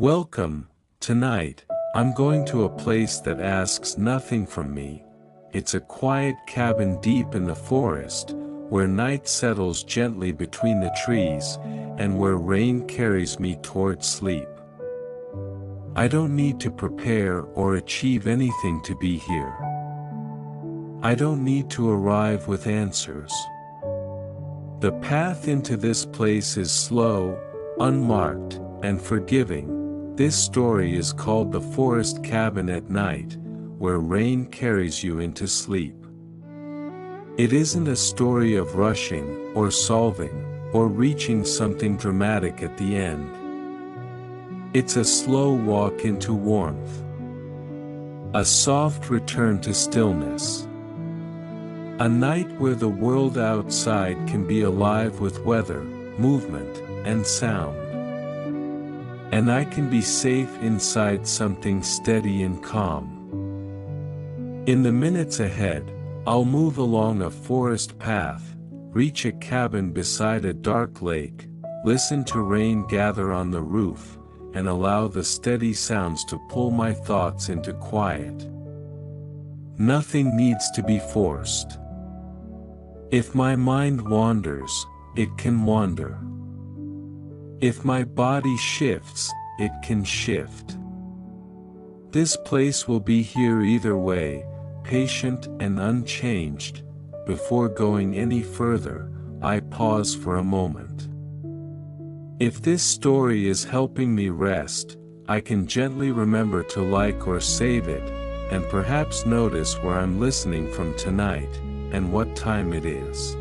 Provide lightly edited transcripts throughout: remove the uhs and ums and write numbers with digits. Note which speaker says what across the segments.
Speaker 1: Welcome. Tonight, I'm going to a place that asks nothing from me. It's a quiet cabin deep in the forest, where night settles gently between the trees, and where rain carries me toward sleep. I don't need to prepare or achieve anything to be here. I don't need to arrive with answers. The path into this place is slow, unmarked, and forgiving. This story is called The Forest Cabin at Night, where rain carries you into sleep. It isn't a story of rushing, or solving, or reaching something dramatic at the end. It's a slow walk into warmth. A soft return to stillness. A night where the world outside can be alive with weather, movement, and sound. And I can be safe inside something steady and calm. In the minutes ahead, I'll move along a forest path, reach a cabin beside a dark lake, listen to rain gather on the roof, and allow the steady sounds to pull my thoughts into quiet. Nothing needs to be forced. If my mind wanders, it can wander. If my body shifts, it can shift. This place will be here either way, patient and unchanged. Before going any further, I pause for a moment. If this story is helping me rest, I can gently remember to like or save it, and perhaps notice where I'm listening from tonight, and what time it is.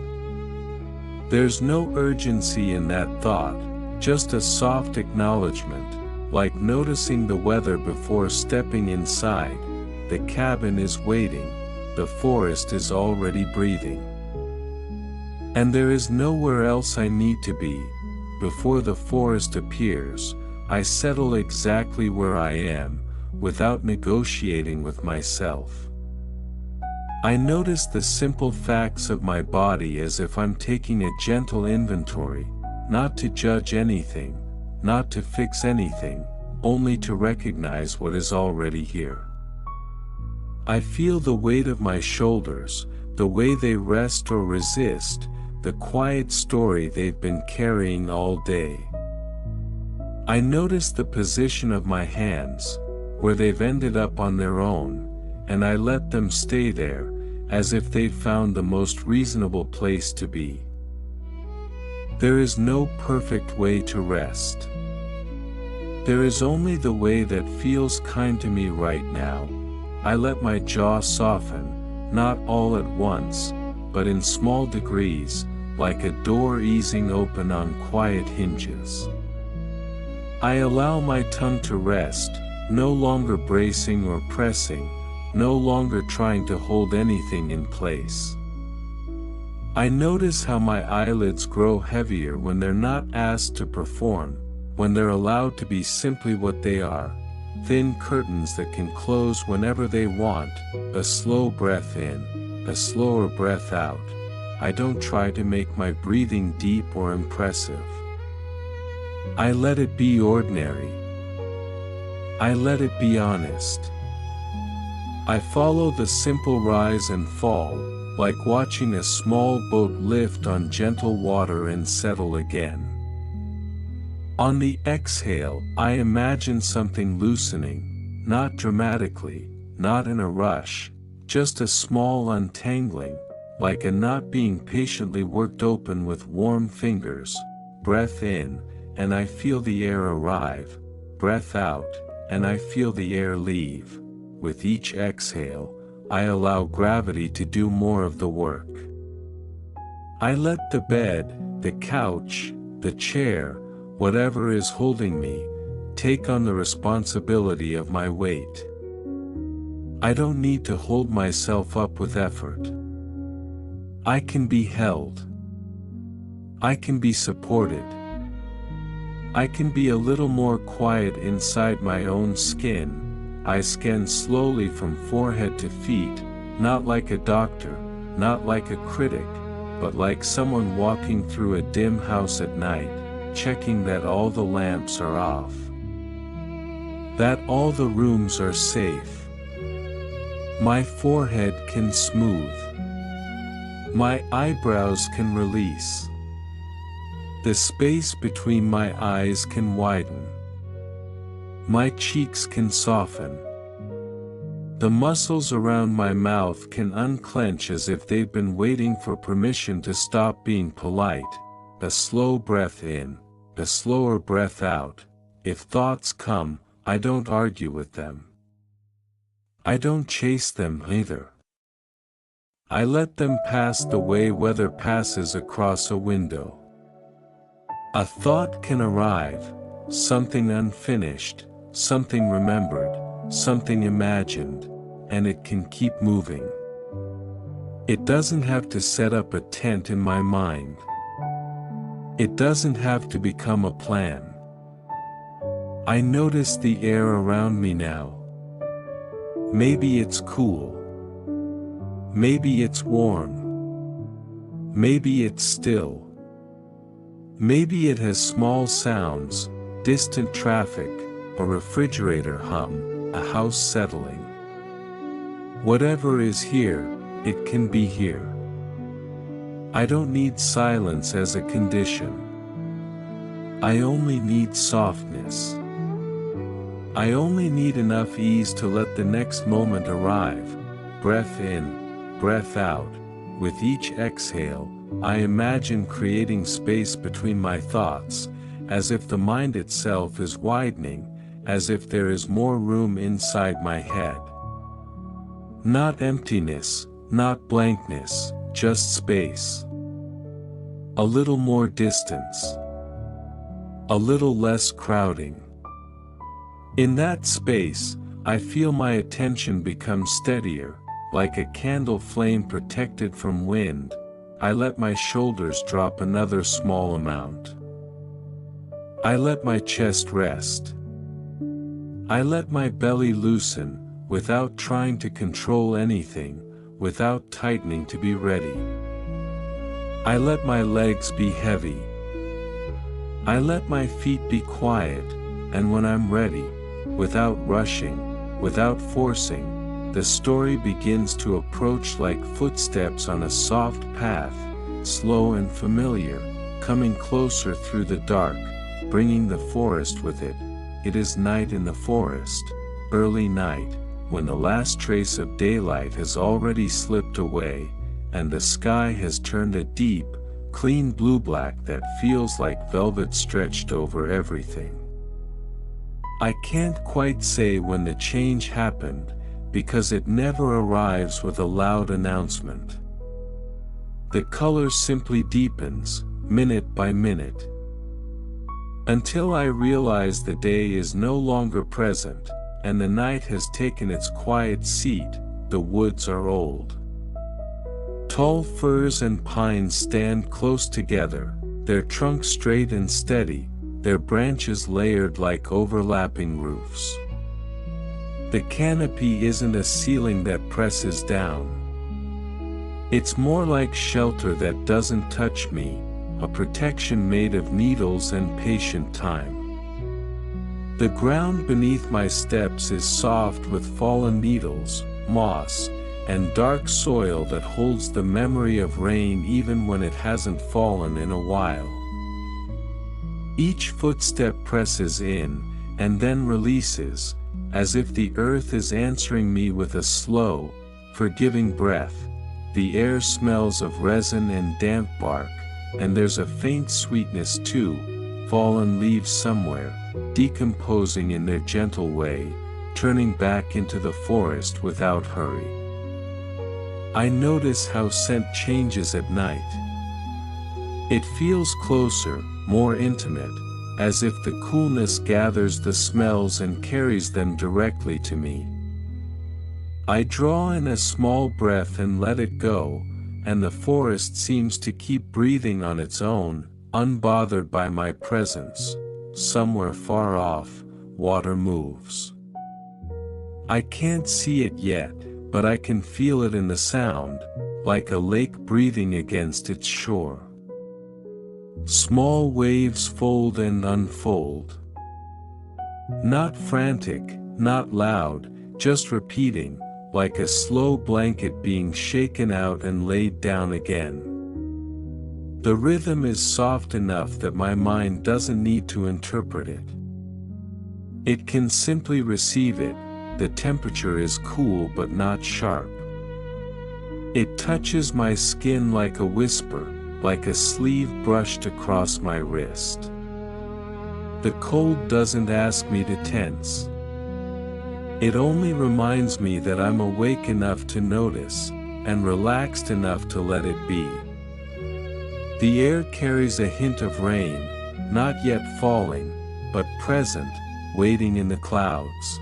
Speaker 1: There's no urgency in that thought, just a soft acknowledgement, like noticing the weather before stepping inside. The cabin is waiting, the forest is already breathing. And there is nowhere else I need to be. Before the forest appears, I settle exactly where I am, without negotiating with myself. I notice the simple facts of my body as if I'm taking a gentle inventory, not to judge anything, not to fix anything, only to recognize what is already here. I feel the weight of my shoulders, the way they rest or resist, the quiet story they've been carrying all day. I notice the position of my hands, where they've ended up on their own, and I let them stay there, as if they've found the most reasonable place to be. There is no perfect way to rest. There is only the way that feels kind to me right now. I let my jaw soften, not all at once, but in small degrees, like a door easing open on quiet hinges. I allow my tongue to rest, no longer bracing or pressing, no longer trying to hold anything in place. I notice how my eyelids grow heavier when they're not asked to perform, when they're allowed to be simply what they are, thin curtains that can close whenever they want, a slow breath in, a slower breath out. I don't try to make my breathing deep or impressive. I let it be ordinary. I let it be honest. I follow the simple rise and fall, like watching a small boat lift on gentle water and settle again. On the exhale, I imagine something loosening, not dramatically, not in a rush, just a small untangling, like a knot being patiently worked open with warm fingers. Breath in, and I feel the air arrive. Breath out, and I feel the air leave. With each exhale, I allow gravity to do more of the work. I let the bed, the couch, the chair, whatever is holding me, take on the responsibility of my weight. I don't need to hold myself up with effort. I can be held. I can be supported. I can be a little more quiet inside my own skin. I scan slowly from forehead to feet, not like a doctor, not like a critic, but like someone walking through a dim house at night, checking that all the lamps are off. that all the rooms are safe. My forehead can smooth. My eyebrows can release. The space between my eyes can widen. My cheeks can soften. The muscles around my mouth can unclench as if they've been waiting for permission to stop being polite. A slow breath in, a slower breath out. If thoughts come, I don't argue with them. I don't chase them either. I let them pass the way weather passes across a window. A thought can arrive, something unfinished, something remembered, something imagined, and it can keep moving. It doesn't have to set up a tent in my mind. It doesn't have to become a plan. I notice the air around me now. Maybe it's cool. Maybe it's warm. Maybe it's still. Maybe it has small sounds, distant traffic, a refrigerator hum, a house settling. Whatever is here, it can be here. I don't need silence as a condition. I only need softness. I only need enough ease to let the next moment arrive. Breath in, breath out. With each exhale, I imagine creating space between my thoughts, as if the mind itself is widening, as if there is more room inside my head. Not emptiness, not blankness, just space. A little more distance. A little less crowding. In that space, I feel my attention become steadier, like a candle flame protected from wind. I let my shoulders drop another small amount. I let my chest rest. I let my belly loosen, without trying to control anything, without tightening to be ready. I let my legs be heavy. I let my feet be quiet, and when I'm ready, without rushing, without forcing, the story begins to approach like footsteps on a soft path, slow and familiar, coming closer through the dark, bringing the forest with it. It is night in the forest, early night, when the last trace of daylight has already slipped away, and the sky has turned a deep, clean blue-black that feels like velvet stretched over everything. I can't quite say when the change happened, because it never arrives with a loud announcement. The color simply deepens, minute by minute. Until I realize the day is no longer present, and the night has taken its quiet seat. The woods are old. Tall firs and pines stand close together, their trunks straight and steady, their branches layered like overlapping roofs. The canopy isn't a ceiling that presses down. It's more like shelter that doesn't touch me, a protection made of needles and patient time. The ground beneath my steps is soft with fallen needles, moss, and dark soil that holds the memory of rain even when it hasn't fallen in a while. Each footstep presses in, and then releases, as if the earth is answering me with a slow, forgiving breath. The air smells of resin and damp bark, and there's a faint sweetness too, fallen leaves somewhere, decomposing in their gentle way, turning back into the forest without hurry. I notice how scent changes at night. It feels closer, more intimate, as if the coolness gathers the smells and carries them directly to me. I draw in a small breath and let it go, and the forest seems to keep breathing on its own, unbothered by my presence. Somewhere far off, water moves. I can't see it yet, but I can feel it in the sound, like a lake breathing against its shore. Small waves fold and unfold. Not frantic, not loud, just repeating, like a slow blanket being shaken out and laid down again. The rhythm is soft enough that my mind doesn't need to interpret it. It can simply receive it. The temperature is cool but not sharp. It touches my skin like a whisper, like a sleeve brushed across my wrist. The cold doesn't ask me to tense. It only reminds me that I'm awake enough to notice, and relaxed enough to let it be. The air carries a hint of rain, not yet falling, but present, waiting in the clouds.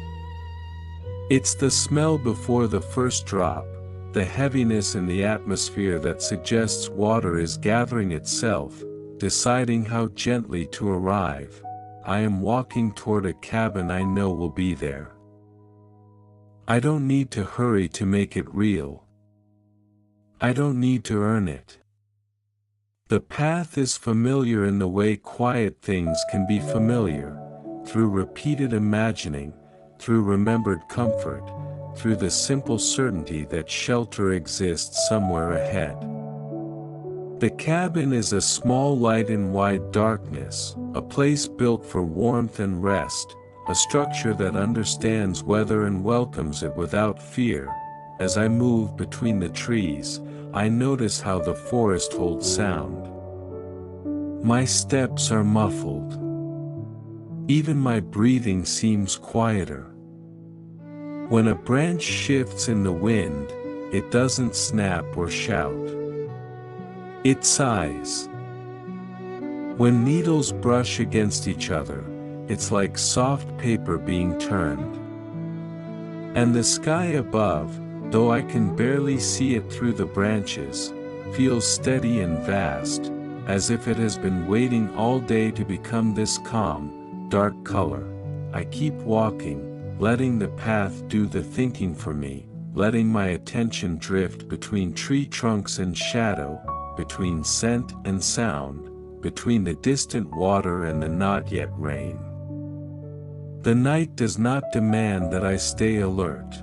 Speaker 1: It's the smell before the first drop, the heaviness in the atmosphere that suggests water is gathering itself, deciding how gently to arrive. I am walking toward a cabin I know will be there. I don't need to hurry to make it real. I don't need to earn it. The path is familiar in the way quiet things can be familiar, through repeated imagining, through remembered comfort, through the simple certainty that shelter exists somewhere ahead. The cabin is a small light in wide darkness, a place built for warmth and rest, a structure that understands weather and welcomes it without fear. As I move between the trees, I notice how the forest holds sound. My steps are muffled. Even my breathing seems quieter. When a branch shifts in the wind, it doesn't snap or shout. It sighs. When needles brush against each other, it's like soft paper being turned. And the sky above, though I can barely see it through the branches, feels steady and vast, as if it has been waiting all day to become this calm, dark color. I keep walking, letting the path do the thinking for me, letting my attention drift between tree trunks and shadow, between scent and sound, between the distant water and the not yet rain. The night does not demand that I stay alert.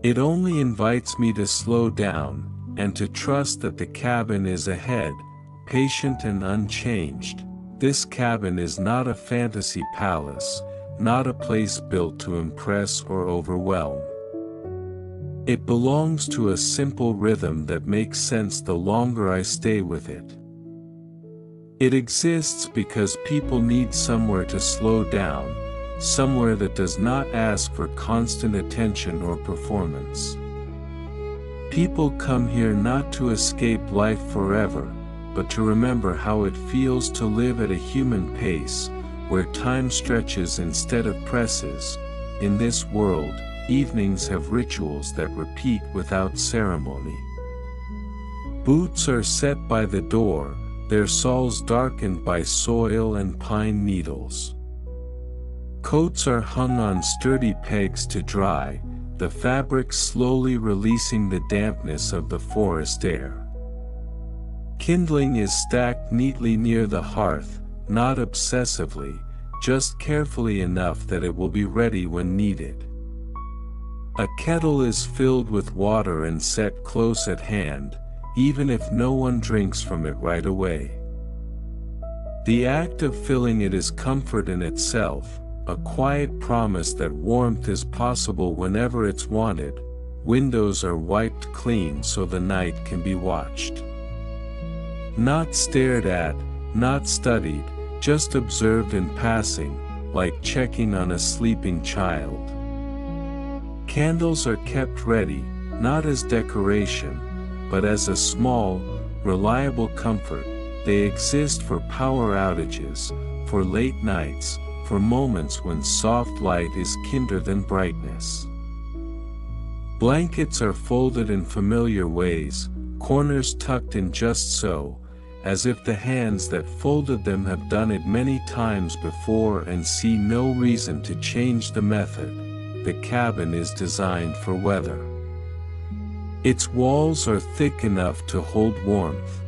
Speaker 1: It only invites me to slow down, and to trust that the cabin is ahead, patient and unchanged. This cabin is not a fantasy palace, not a place built to impress or overwhelm. It belongs to a simple rhythm that makes sense the longer I stay with it. It exists because people need somewhere to slow down, somewhere that does not ask for constant attention or performance. People come here not to escape life forever, but to remember how it feels to live at a human pace, where time stretches instead of presses. In this world, evenings have rituals that repeat without ceremony. Boots are set by the door, their soles darkened by soil and pine needles. Coats are hung on sturdy pegs to dry, the fabric slowly releasing the dampness of the forest air. Kindling is stacked neatly near the hearth, not obsessively, just carefully enough that it will be ready when needed. A kettle is filled with water and set close at hand, even if no one drinks from it right away. The act of filling it is comfort in itself, a quiet promise that warmth is possible whenever it's wanted. Windows are wiped clean so the night can be watched. Not stared at, not studied, just observed in passing, like checking on a sleeping child. Candles are kept ready, not as decoration, but as a small, reliable comfort. They exist for power outages, for late nights, for moments when soft light is kinder than brightness. Blankets are folded in familiar ways, corners tucked in just so, as if the hands that folded them have done it many times before and see no reason to change the method. The cabin is designed for weather. Its walls are thick enough to hold warmth.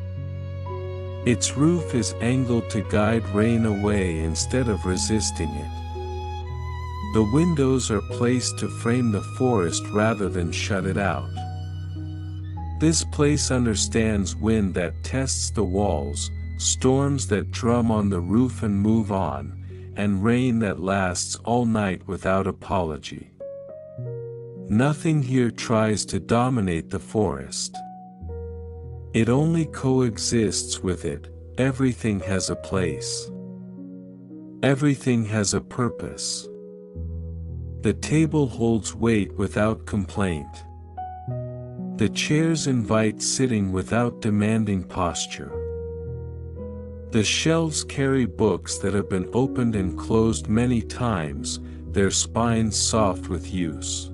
Speaker 1: Its roof is angled to guide rain away instead of resisting it. The windows are placed to frame the forest rather than shut it out. This place understands wind that tests the walls, storms that drum on the roof and move on, and rain that lasts all night without apology. Nothing here tries to dominate the forest. It only coexists with it. Everything has a place. Everything has a purpose. The table holds weight without complaint. The chairs invite sitting without demanding posture. The shelves carry books that have been opened and closed many times, their spines soft with use.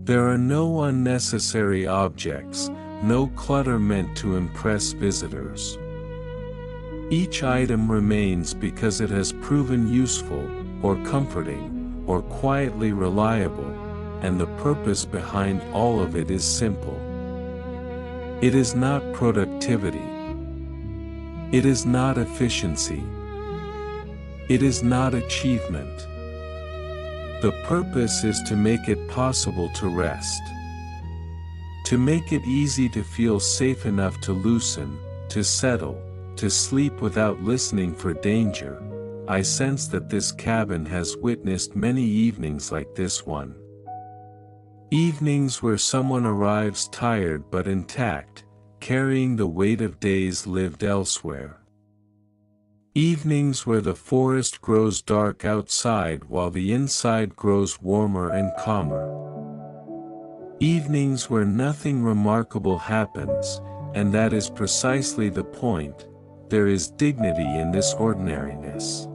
Speaker 1: There are no unnecessary objects, no clutter meant to impress visitors. Each item remains because it has proven useful, or comforting, or quietly reliable, and the purpose behind all of it is simple. It is not productivity. It is not efficiency. It is not achievement. The purpose is to make it possible to rest. To make it easy to feel safe enough to loosen, to settle, to sleep without listening for danger. I sense that this cabin has witnessed many evenings like this one. Evenings where someone arrives tired but intact, carrying the weight of days lived elsewhere. Evenings where the forest grows dark outside while the inside grows warmer and calmer. Evenings where nothing remarkable happens, and that is precisely the point. There is dignity in this ordinariness.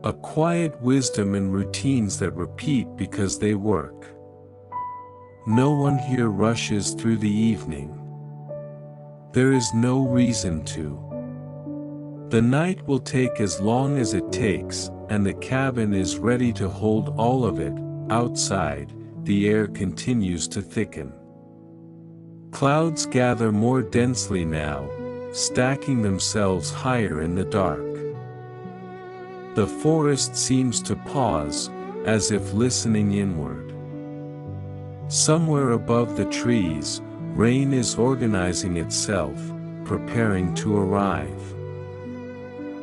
Speaker 1: A quiet wisdom in routines that repeat because they work. No one here rushes through the evening. There is no reason to. The night will take as long as it takes, and the cabin is ready to hold all of it. Outside, the air continues to thicken. Clouds gather more densely now, stacking themselves higher in the dark. The forest seems to pause, as if listening inward. Somewhere above the trees, rain is organizing itself, preparing to arrive.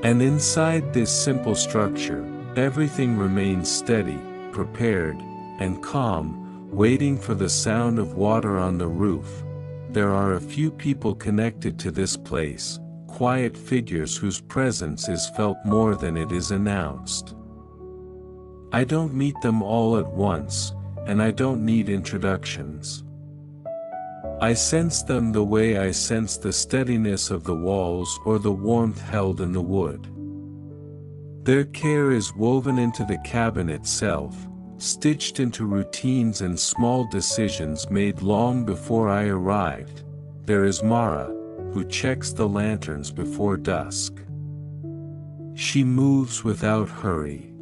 Speaker 1: And inside this simple structure, everything remains steady, prepared, and calm, waiting for the sound of water on the roof. There are a few people connected to this place, quiet figures whose presence is felt more than it is announced. I don't meet them all at once, and I don't need introductions. I sense them the way I sense the steadiness of the walls or the warmth held in the wood. Their care is woven into the cabin itself, stitched into routines and small decisions made long before I arrived. There is Mara, who checks the lanterns before dusk. She moves without hurry,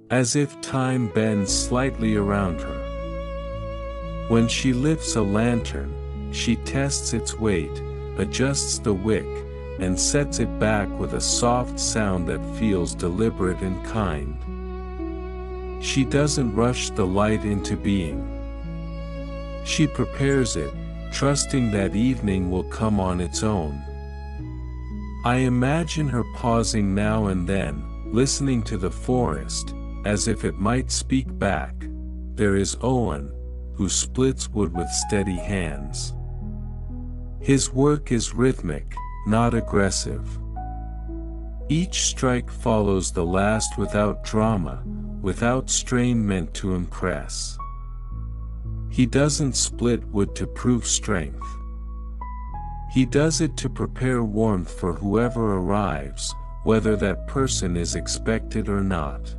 Speaker 1: as if time bends slightly around her. When she lifts a lantern, she tests its weight, adjusts the wick, and sets it back with a soft sound that feels deliberate and kind. She doesn't rush the light into being. She prepares it, trusting that evening will come on its own. I imagine her pausing now and then, listening to the forest, as if it might speak back. There is Owen, who splits wood with steady hands. His work is rhythmic, not aggressive. Each strike follows the last without drama, without strain meant to impress. He doesn't split wood to prove strength. He does it to prepare warmth for whoever arrives, whether that person is expected or not.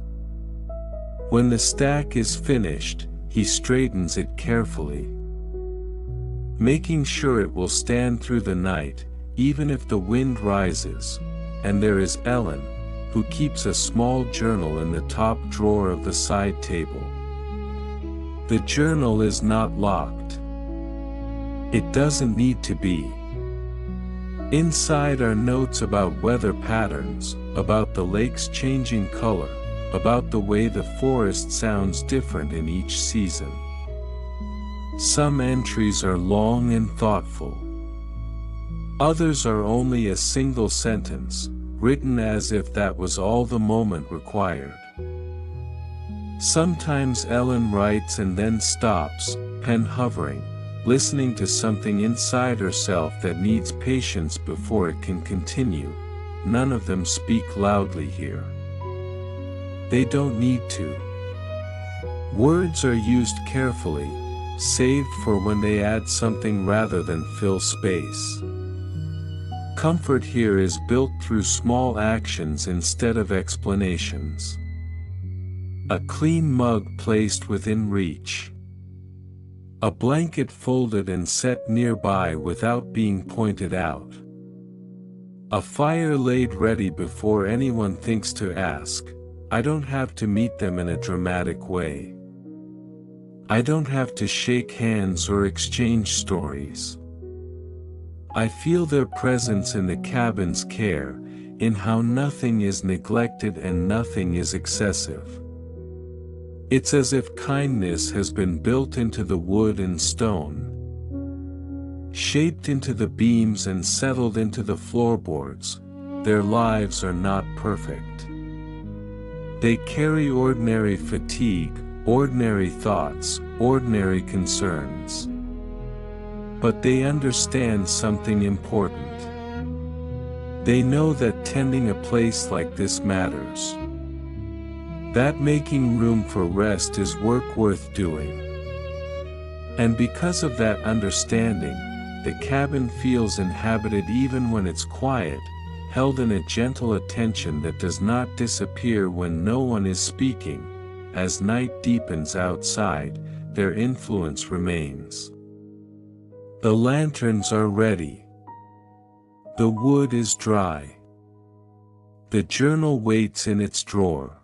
Speaker 1: When the stack is finished, he straightens it carefully, making sure it will stand through the night, even if the wind rises. And there is Ellen, who keeps a small journal in the top drawer of the side table. The journal is not locked. It doesn't need to be. Inside are notes about weather patterns, about the lake's changing color, about the way the forest sounds different in each season. Some entries are long and thoughtful. Others are only a single sentence, written as if that was all the moment required. Sometimes Ellen writes and then stops, pen hovering, listening to something inside herself that needs patience before it can continue. None of them speak loudly here. They don't need to. Words are used carefully, saved for when they add something rather than fill space. Comfort here is built through small actions instead of explanations. A clean mug placed within reach. A blanket folded and set nearby without being pointed out. A fire laid ready before anyone thinks to ask. I don't have to meet them in a dramatic way. I don't have to shake hands or exchange stories. I feel their presence in the cabin's care, in how nothing is neglected and nothing is excessive. It's as if kindness has been built into the wood and stone, shaped into the beams and settled into the floorboards. Their lives are not perfect. They carry ordinary fatigue, ordinary thoughts, ordinary concerns. But they understand something important. They know that tending a place like this matters. That making room for rest is work worth doing. And because of that understanding, the cabin feels inhabited even when it's quiet, held in a gentle attention that does not disappear when no one is speaking. As night deepens outside, their influence remains. The lanterns are ready. The wood is dry. The journal waits in its drawer.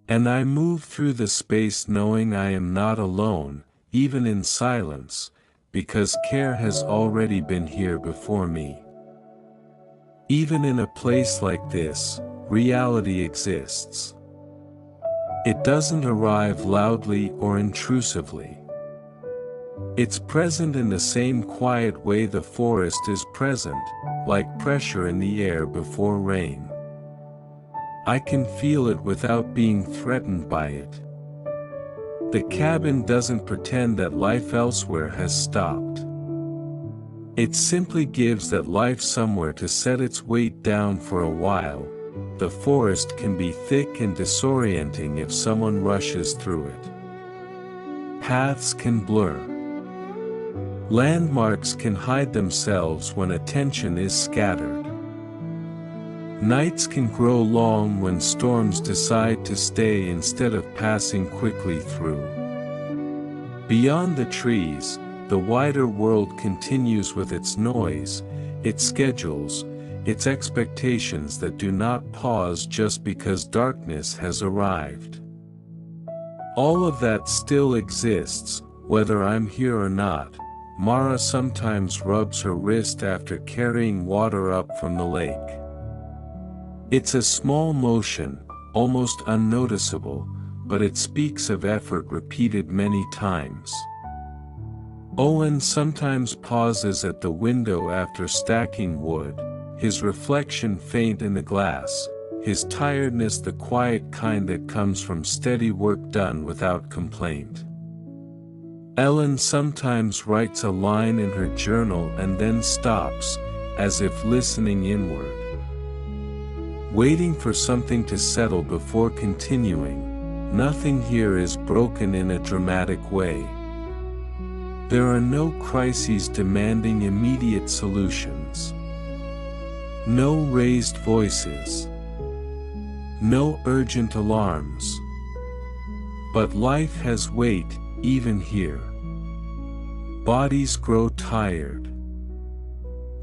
Speaker 1: And I move through the space knowing I am not alone, even in silence, because care has already been here before me. Even in a place like this, reality exists. It doesn't arrive loudly or intrusively. It's present in the same quiet way the forest is present, like pressure in the air before rain. I can feel it without being threatened by it. The cabin doesn't pretend that life elsewhere has stopped. It simply gives that life somewhere to set its weight down for a while. The forest can be thick and disorienting if someone rushes through it. Paths can blur. Landmarks can hide themselves when attention is scattered. Nights can grow long when storms decide to stay instead of passing quickly through. Beyond the trees, the wider world continues with its noise, its schedules, its expectations that do not pause just because darkness has arrived. All of that still exists, whether I'm here or not. Mara sometimes rubs her wrist after carrying water up from the lake. It's a small motion, almost unnoticeable, but it speaks of effort repeated many times. Owen sometimes pauses at the window after stacking wood, his reflection faint in the glass, his tiredness the quiet kind that comes from steady work done without complaint. Ellen sometimes writes a line in her journal and then stops, as if listening inward. Waiting for something to settle before continuing. Nothing here is broken in a dramatic way. There are no crises demanding immediate solutions. No raised voices. No urgent alarms. But life has weight, even here. Bodies grow tired.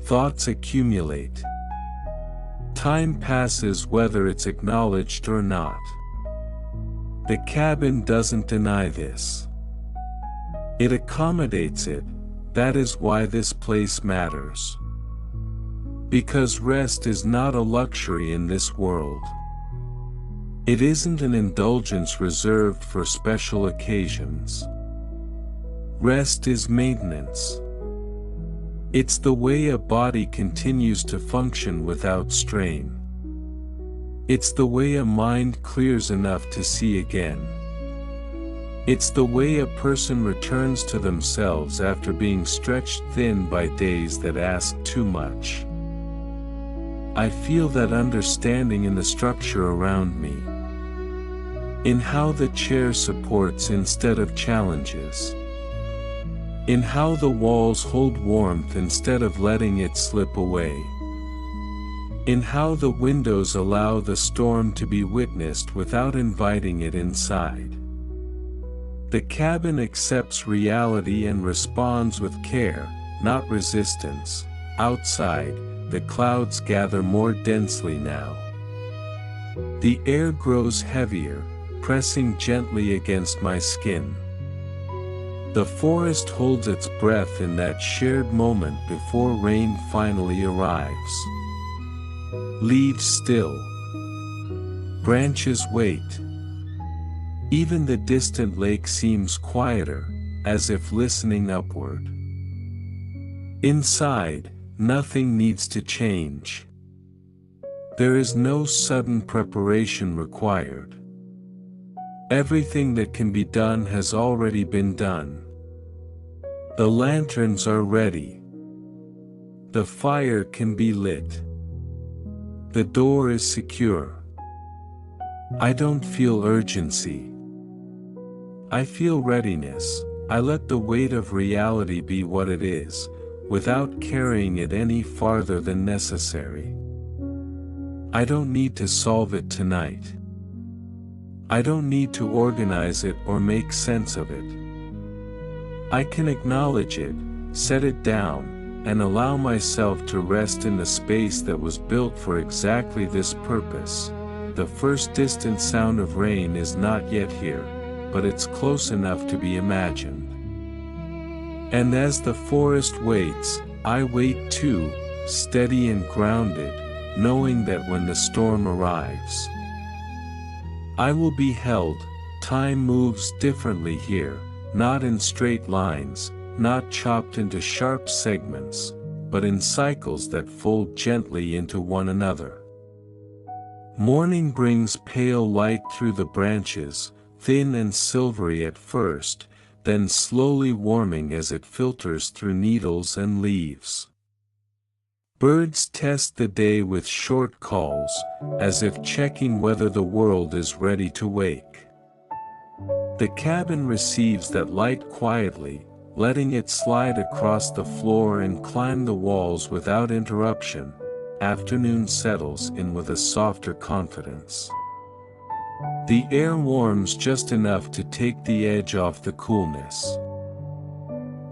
Speaker 1: Thoughts accumulate. Time passes whether it's acknowledged or not. The cabin doesn't deny this. It accommodates it. That is why this place matters. Because rest is not a luxury in this world. It isn't an indulgence reserved for special occasions. Rest is maintenance. It's the way a body continues to function without strain. It's the way a mind clears enough to see again. It's the way a person returns to themselves after being stretched thin by days that ask too much. I feel that understanding in the structure around me. In how the chair supports instead of challenges. In how the walls hold warmth instead of letting it slip away. In how the windows allow the storm to be witnessed without inviting it inside. The cabin accepts reality and responds with care, not resistance. Outside, the clouds gather more densely now. The air grows heavier, pressing gently against my skin. The forest holds its breath in that shared moment before rain finally arrives. Leaves still. Branches wait. Even the distant lake seems quieter, as if listening upward. Inside, nothing needs to change. There is no sudden preparation required. Everything that can be done has already been done. The lanterns are ready. The fire can be lit. The door is secure. I don't feel urgency. I feel readiness. I let the weight of reality be what it is, without carrying it any farther than necessary. I don't need to solve it tonight. I don't need to organize it or make sense of it. I can acknowledge it, set it down, and allow myself to rest in the space that was built for exactly this purpose. The first distant sound of rain is not yet here, but it's close enough to be imagined. And as the forest waits, I wait too, steady and grounded, knowing that when the storm arrives, I will be held. Time moves differently here, not in straight lines, not chopped into sharp segments, but in cycles that fold gently into one another. Morning brings pale light through the branches, thin and silvery at first, then slowly warming as it filters through needles and leaves. Birds test the day with short calls, as if checking whether the world is ready to wake. The cabin receives that light quietly, letting it slide across the floor and climb the walls without interruption. Afternoon settles in with a softer confidence. The air warms just enough to take the edge off the coolness.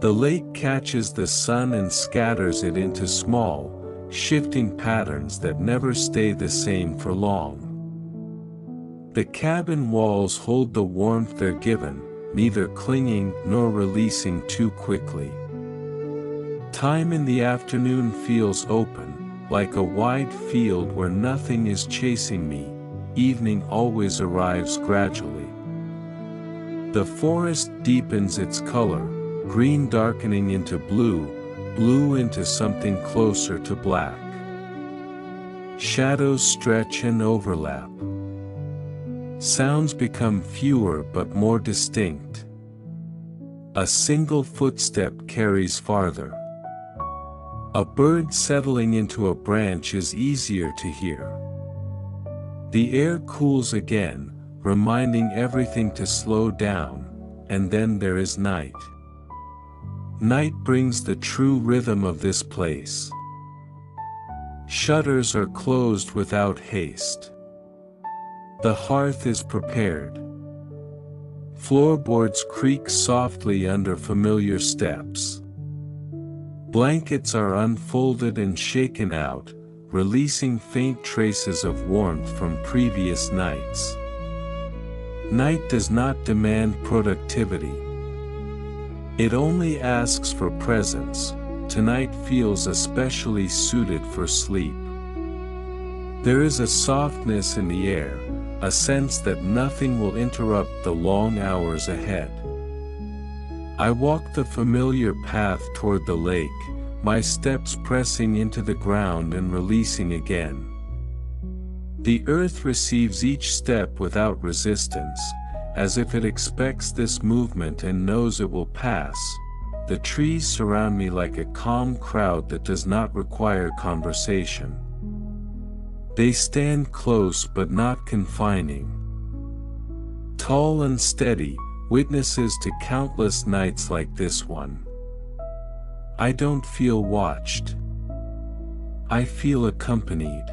Speaker 1: The lake catches the sun and scatters it into small, shifting patterns that never stay the same for long. The cabin walls hold the warmth they're given, neither clinging nor releasing too quickly. Time in the afternoon feels open, like a wide field where nothing is chasing me. Evening always arrives gradually. The forest deepens its color, green darkening into blue, blue into something closer to black. Shadows stretch and overlap. Sounds become fewer but more distinct. A single footstep carries farther. A bird settling into a branch is easier to hear. The air cools again, reminding everything to slow down, and then there is night. Night brings the true rhythm of this place. Shutters are closed without haste. The hearth is prepared. Floorboards creak softly under familiar steps. Blankets are unfolded and shaken out, releasing faint traces of warmth from previous nights. Night does not demand productivity. It only asks for presence. Tonight feels especially suited for sleep. There is a softness in the air, a sense that nothing will interrupt the long hours ahead. I walk the familiar path toward the lake, my steps pressing into the ground and releasing again. The earth receives each step without resistance, as if it expects this movement and knows it will pass. The trees surround me like a calm crowd that does not require conversation. They stand close but not confining. Tall and steady, witnesses to countless nights like this one. I don't feel watched. I feel accompanied.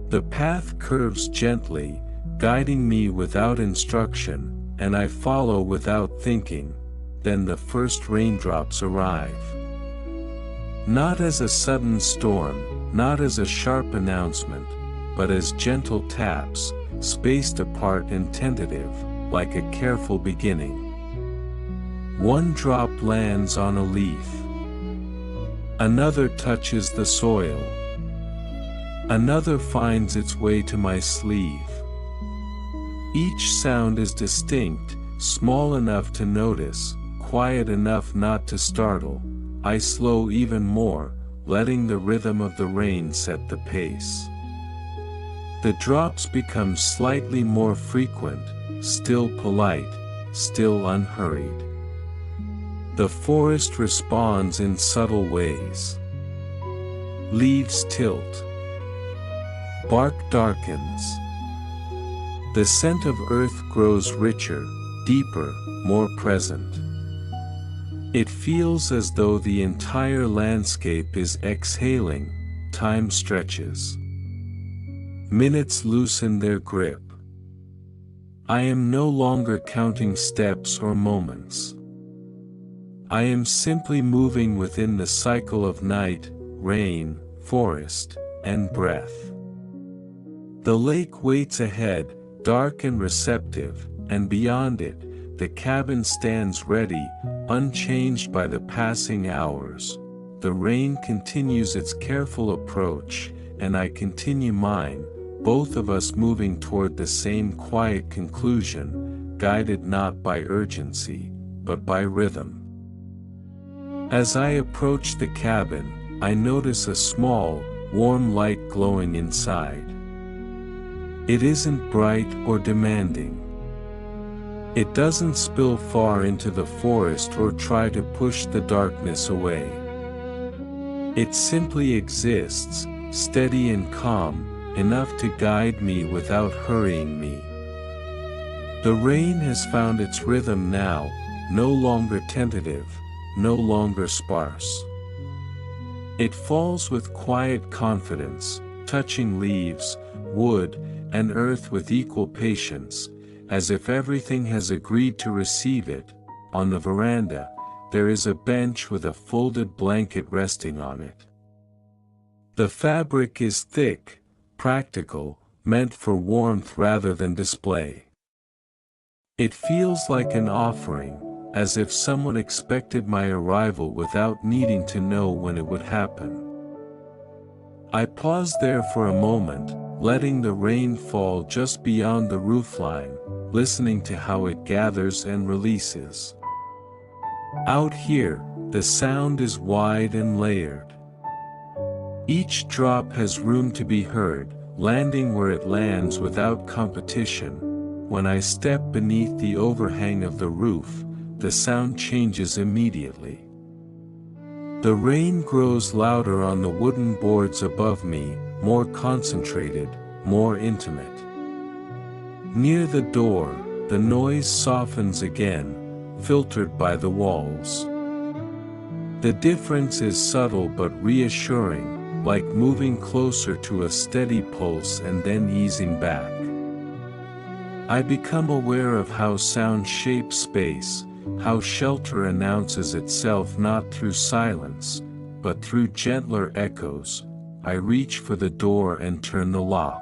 Speaker 1: The path curves gently, guiding me without instruction, and I follow without thinking. Then the first raindrops arrive. Not as a sudden storm, not as a sharp announcement, but as gentle taps, spaced apart and tentative, like a careful beginning. One drop lands on a leaf. Another touches the soil. Another finds its way to my sleeve. Each sound is distinct, small enough to notice, quiet enough not to startle. I slow even more, letting the rhythm of the rain set the pace. The drops become slightly more frequent, still polite, still unhurried. The forest responds in subtle ways. Leaves tilt. Bark darkens. The scent of earth grows richer, deeper, more present. It feels as though the entire landscape is exhaling. Time stretches. Minutes loosen their grip. I am no longer counting steps or moments. I am simply moving within the cycle of night, rain, forest, and breath. The lake waits ahead, dark and receptive, and beyond it, the cabin stands ready, unchanged by the passing hours. The rain continues its careful approach, and I continue mine, both of us moving toward the same quiet conclusion, guided not by urgency, but by rhythm. As I approach the cabin, I notice a small, warm light glowing inside. It isn't bright or demanding. It doesn't spill far into the forest or try to push the darkness away. It simply exists, steady and calm, enough to guide me without hurrying me. The rain has found its rhythm now, no longer tentative, no longer sparse. It falls with quiet confidence, touching leaves, wood, and earth with equal patience, as if everything has agreed to receive it. On the veranda, there is a bench with a folded blanket resting on it. The fabric is thick, practical, meant for warmth rather than display. It feels like an offering, as if someone expected my arrival without needing to know when it would happen. I pause there for a moment, letting the rain fall just beyond the roofline, listening to how it gathers and releases. Out here, the sound is wide and layered. Each drop has room to be heard, landing where it lands without competition. When I step beneath the overhang of the roof, the sound changes immediately. The rain grows louder on the wooden boards above me, more concentrated, more intimate. Near the door, the noise softens again, filtered by the walls. The difference is subtle but reassuring, like moving closer to a steady pulse and then easing back. I become aware of how sound shapes space, how shelter announces itself not through silence, but through gentler echoes. I reach for the door and turn the lock.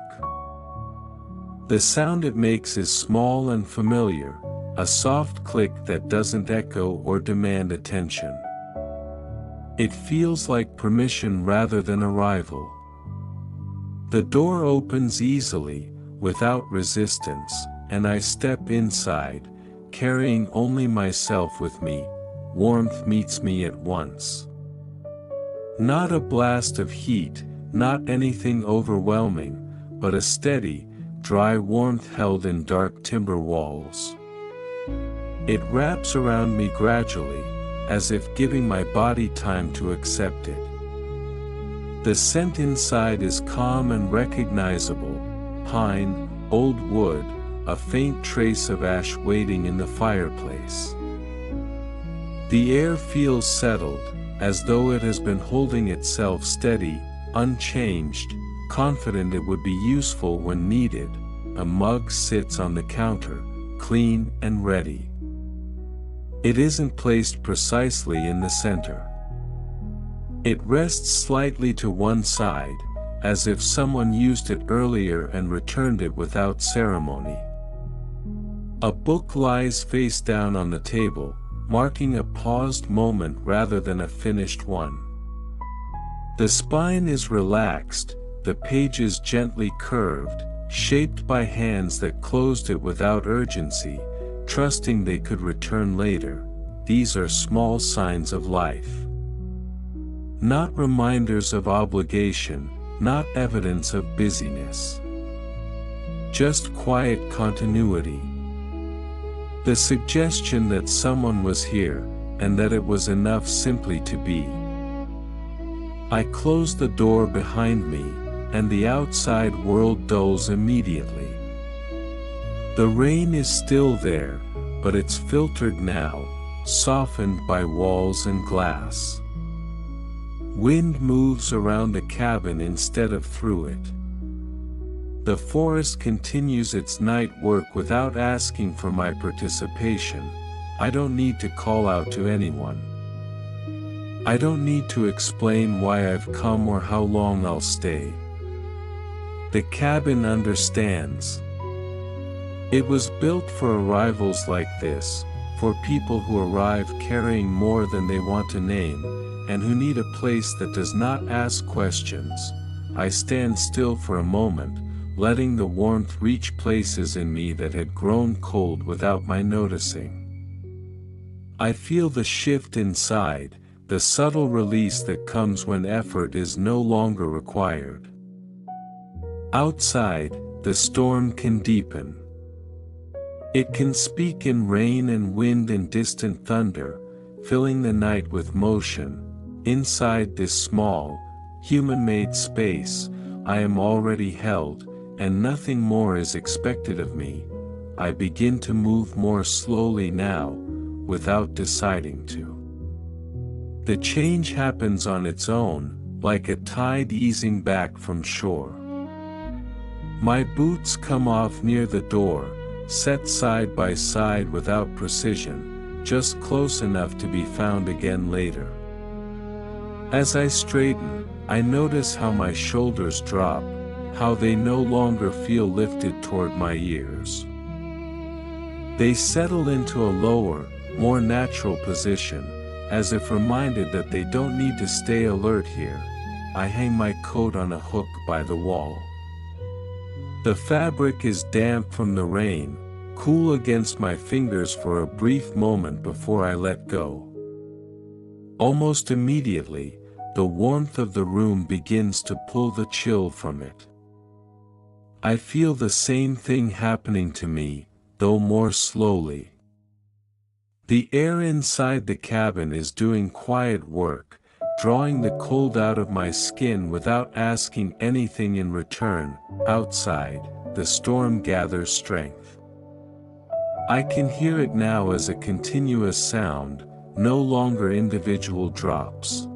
Speaker 1: The sound it makes is small and familiar, a soft click that doesn't echo or demand attention. It feels like permission rather than arrival. The door opens easily, without resistance, and I step inside, carrying only myself with me. Warmth meets me at once. Not a blast of heat, not anything overwhelming, but a steady, dry warmth held in dark timber walls. It wraps around me gradually, as if giving my body time to accept it. The scent inside is calm and recognizable: pine, old wood, a faint trace of ash waiting in the fireplace. The air feels settled, as though it has been holding itself steady, unchanged, confident it would be useful when needed. A mug sits on the counter, clean and ready. It isn't placed precisely in the center. It rests slightly to one side, as if someone used it earlier and returned it without ceremony. A book lies face down on the table, marking a paused moment rather than a finished one. The spine is relaxed, the pages gently curved, shaped by hands that closed it without urgency, trusting they could return later. These are small signs of life. Not reminders of obligation, not evidence of busyness. Just quiet continuity. The suggestion that someone was here, and that it was enough simply to be. I close the door behind me, and the outside world dulls immediately. The rain is still there, but it's filtered now, softened by walls and glass. Wind moves around the cabin instead of through it. The forest continues its night work without asking for my participation. I don't need to call out to anyone. I don't need to explain why I've come or how long I'll stay. The cabin understands. It was built for arrivals like this, for people who arrive carrying more than they want to name, and who need a place that does not ask questions. I stand still for a moment, letting the warmth reach places in me that had grown cold without my noticing. I feel the shift inside, the subtle release that comes when effort is no longer required. Outside, the storm can deepen. It can speak in rain and wind and distant thunder, filling the night with motion. Inside this small, human-made space, I am already held, and nothing more is expected of me. I begin to move more slowly now, without deciding to. The change happens on its own, like a tide easing back from shore. My boots come off near the door, set side by side without precision, just close enough to be found again later. As I straighten, I notice how my shoulders drop, how they no longer feel lifted toward my ears. They settle into a lower, more natural position, as if reminded that they don't need to stay alert here. I hang my coat on a hook by the wall. The fabric is damp from the rain, cool against my fingers for a brief moment before I let go. Almost immediately, the warmth of the room begins to pull the chill from it. I feel the same thing happening to me, though more slowly. The air inside the cabin is doing quiet work, drawing the cold out of my skin without asking anything in return. Outside, the storm gathers strength. I can hear it now as a continuous sound, no longer individual drops.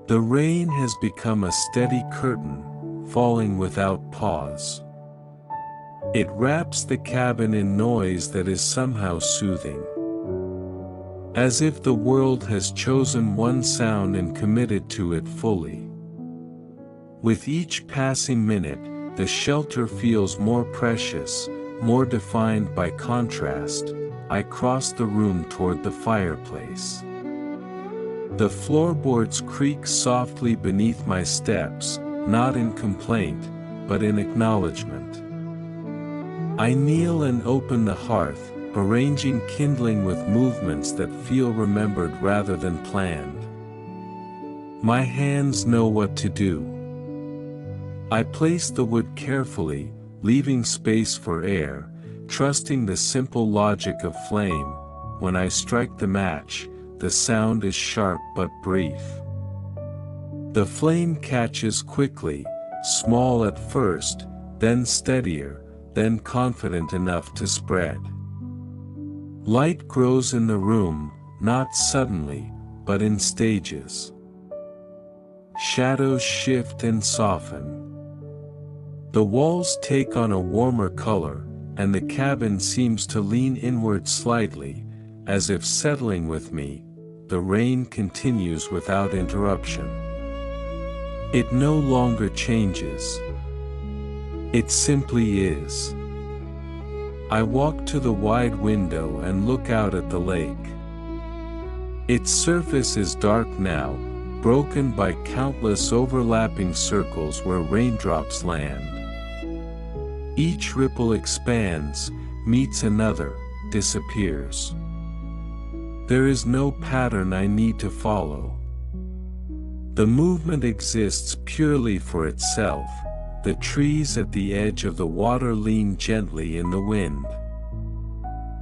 Speaker 1: The rain has become a steady curtain, falling without pause. It wraps the cabin in noise that is somehow soothing. As if the world has chosen one sound and committed to it fully. With each passing minute, the shelter feels more precious, more defined by contrast. I cross the room toward the fireplace. The floorboards creak softly beneath my steps, not in complaint, but in acknowledgement. I kneel and open the hearth, arranging kindling with movements that feel remembered rather than planned. My hands know what to do. I place the wood carefully, leaving space for air, trusting the simple logic of flame. When I strike the match, the sound is sharp but brief. The flame catches quickly, small at first, then steadier, then confident enough to spread. Light grows in the room, not suddenly, but in stages. Shadows shift and soften. The walls take on a warmer color, and the cabin seems to lean inward slightly, as if settling with me. The rain continues without interruption. It no longer changes. It simply is. I walk to the wide window and look out at the lake. Its surface is dark now, broken by countless overlapping circles where raindrops land. Each ripple expands, meets another, disappears. There is no pattern I need to follow. The movement exists purely for itself. The trees at the edge of the water lean gently in the wind.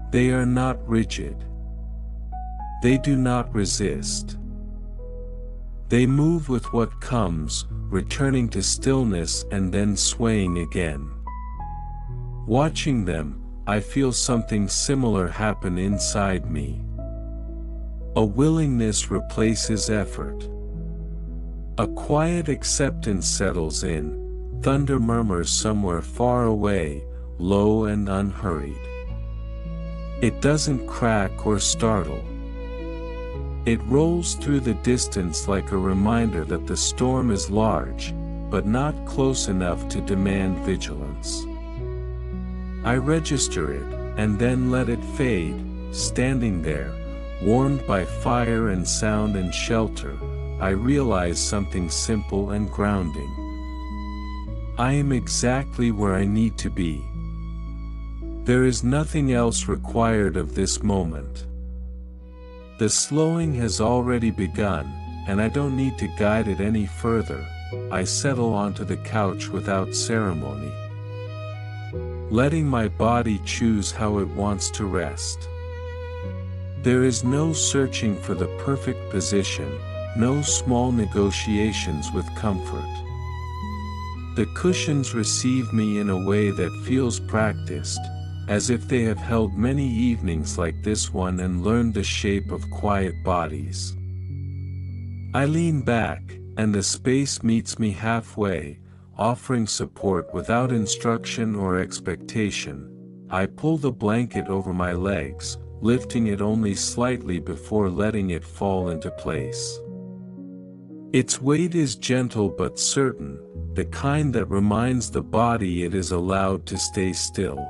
Speaker 1: They are not rigid. They do not resist. They move with what comes, returning to stillness and then swaying again. Watching them, I feel something similar happen inside me. A willingness replaces effort. A quiet acceptance settles in. Thunder murmurs somewhere far away, low and unhurried. It doesn't crack or startle. It rolls through the distance like a reminder that the storm is large, but not close enough to demand vigilance. I register it, and then let it fade, standing there, warmed by fire and sound and shelter. I realize something simple and grounding. I am exactly where I need to be. There is nothing else required of this moment. The slowing has already begun, and I don't need to guide it any further. I settle onto the couch without ceremony, letting my body choose how it wants to rest. There is no searching for the perfect position, no small negotiations with comfort. The cushions receive me in a way that feels practiced, as if they have held many evenings like this one and learned the shape of quiet bodies. I lean back, and the space meets me halfway, offering support without instruction or expectation. I pull the blanket over my legs, lifting it only slightly before letting it fall into place. Its weight is gentle but certain, the kind that reminds the body it is allowed to stay still.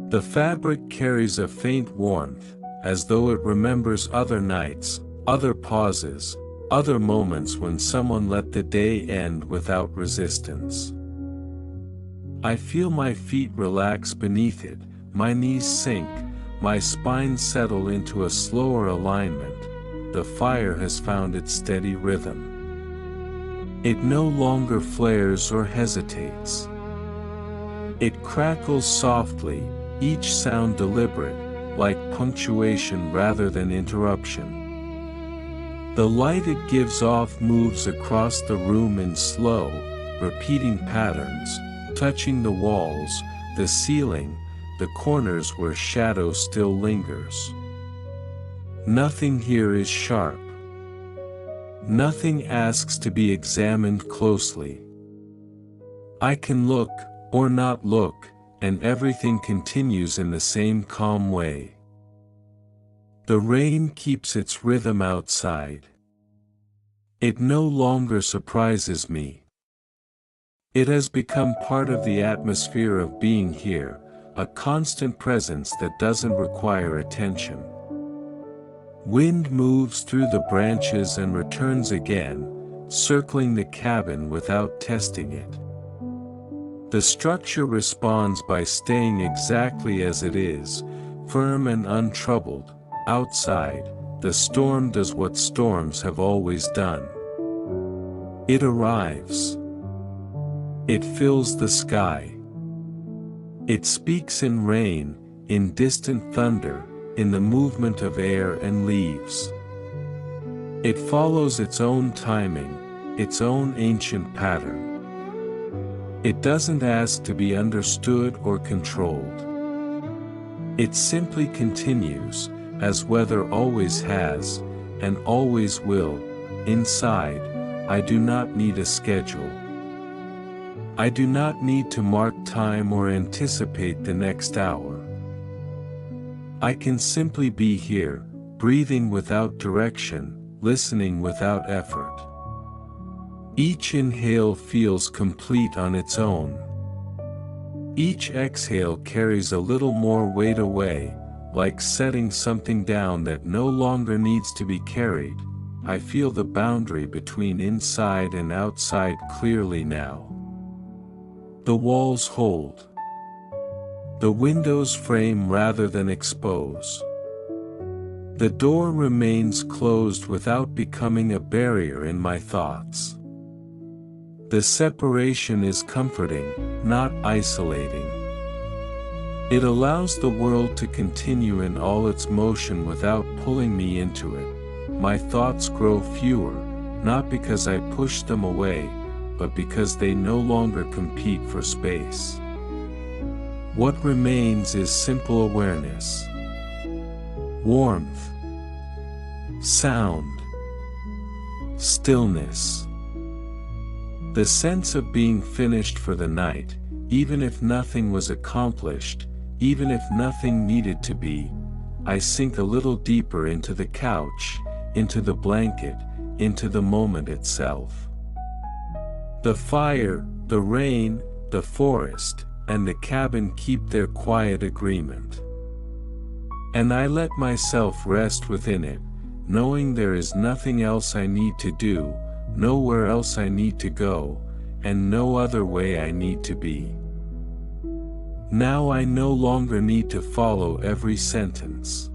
Speaker 1: The fabric carries a faint warmth, as though it remembers other nights, other pauses, other moments when someone let the day end without resistance. I feel my feet relax beneath it, my knees sink, my spine settle into a slower alignment. The fire has found its steady rhythm. It no longer flares or hesitates. It crackles softly, each sound deliberate, like punctuation rather than interruption. The light it gives off moves across the room in slow, repeating patterns, touching the walls, the ceiling, the corners where shadow still lingers. Nothing here is sharp. Nothing asks to be examined closely. I can look, or not look, and everything continues in the same calm way. The rain keeps its rhythm outside. It no longer surprises me. It has become part of the atmosphere of being here, a constant presence that doesn't require attention. Wind moves through the branches and returns again, circling the cabin without testing it. The structure responds by staying exactly as it is, firm and untroubled. Outside, the storm does what storms have always done. It arrives. It fills the sky. It speaks in rain, in distant thunder, in the movement of air and leaves. It follows its own timing, its own ancient pattern. It doesn't ask to be understood or controlled. It simply continues, as weather always has, and always will. Inside, I do not need a schedule. I do not need to mark time or anticipate the next hour. I can simply be here, breathing without direction, listening without effort. Each inhale feels complete on its own. Each exhale carries a little more weight away, like setting something down that no longer needs to be carried. I feel the boundary between inside and outside clearly now. The walls hold. The windows frame rather than expose. The door remains closed without becoming a barrier in my thoughts. The separation is comforting, not isolating. It allows the world to continue in all its motion without pulling me into it. My thoughts grow fewer, not because I push them away, but because they no longer compete for space. What remains is simple awareness. Warmth. Sound. Stillness. The sense of being finished for the night, even if nothing was accomplished, even if nothing needed to be. I sink a little deeper into the couch, into the blanket, into the moment itself. The fire, the rain, the forest, and the cabin keep their quiet agreement. And I let myself rest within it, knowing there is nothing else I need to do, nowhere else I need to go, and no other way I need to be. Now I no longer need to follow every sentence.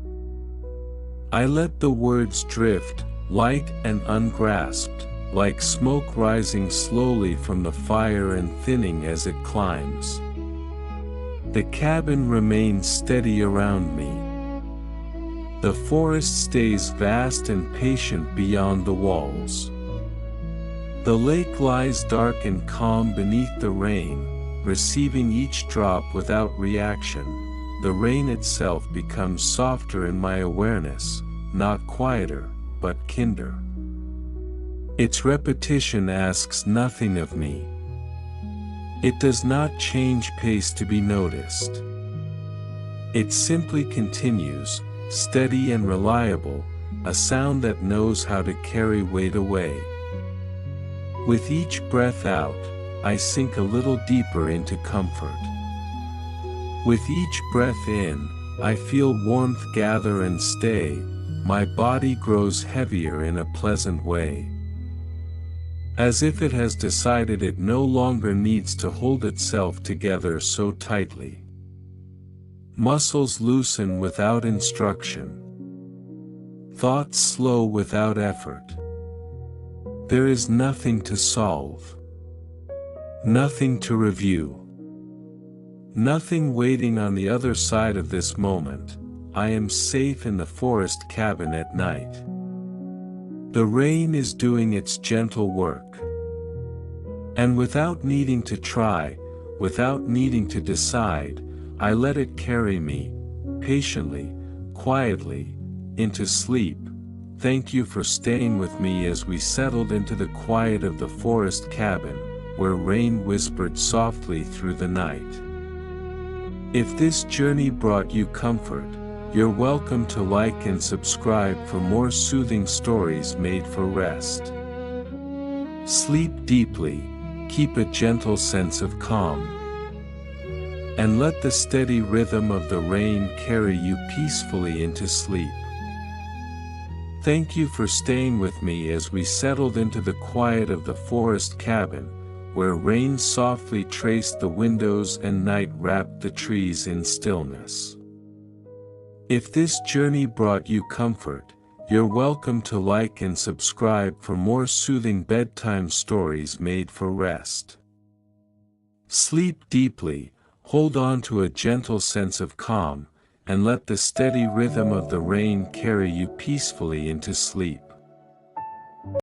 Speaker 1: I let the words drift, light and ungrasped, like smoke rising slowly from the fire and thinning as it climbs. The cabin remains steady around me. The forest stays vast and patient beyond the walls. The lake lies dark and calm beneath the rain, receiving each drop without reaction. The rain itself becomes softer in my awareness, not quieter, but kinder. Its repetition asks nothing of me. It does not change pace to be noticed. It simply continues, steady and reliable, a sound that knows how to carry weight away. With each breath out, I sink a little deeper into comfort. With each breath in, I feel warmth gather and stay. My body grows heavier in a pleasant way. As if it has decided it no longer needs to hold itself together so tightly. Muscles loosen without instruction. Thoughts slow without effort. There is nothing to solve. Nothing to review. Nothing waiting on the other side of this moment. I am safe in the forest cabin at night. The rain is doing its gentle work. And without needing to try, without needing to decide, I let it carry me, patiently, quietly, into sleep. Thank you for staying with me as we settled into the quiet of the forest cabin, where rain whispered softly through the night. If this journey brought you comfort, you're welcome to like and subscribe for more soothing stories made for rest. Sleep deeply, keep a gentle sense of calm, and let the steady rhythm of the rain carry you peacefully into sleep. Thank you for staying with me as we settled into the quiet of the forest cabin, where rain softly traced the windows and night wrapped the trees in stillness. If this journey brought you comfort, you're welcome to like and subscribe for more soothing bedtime stories made for rest. Sleep deeply, hold on to a gentle sense of calm, and let the steady rhythm of the rain carry you peacefully into sleep.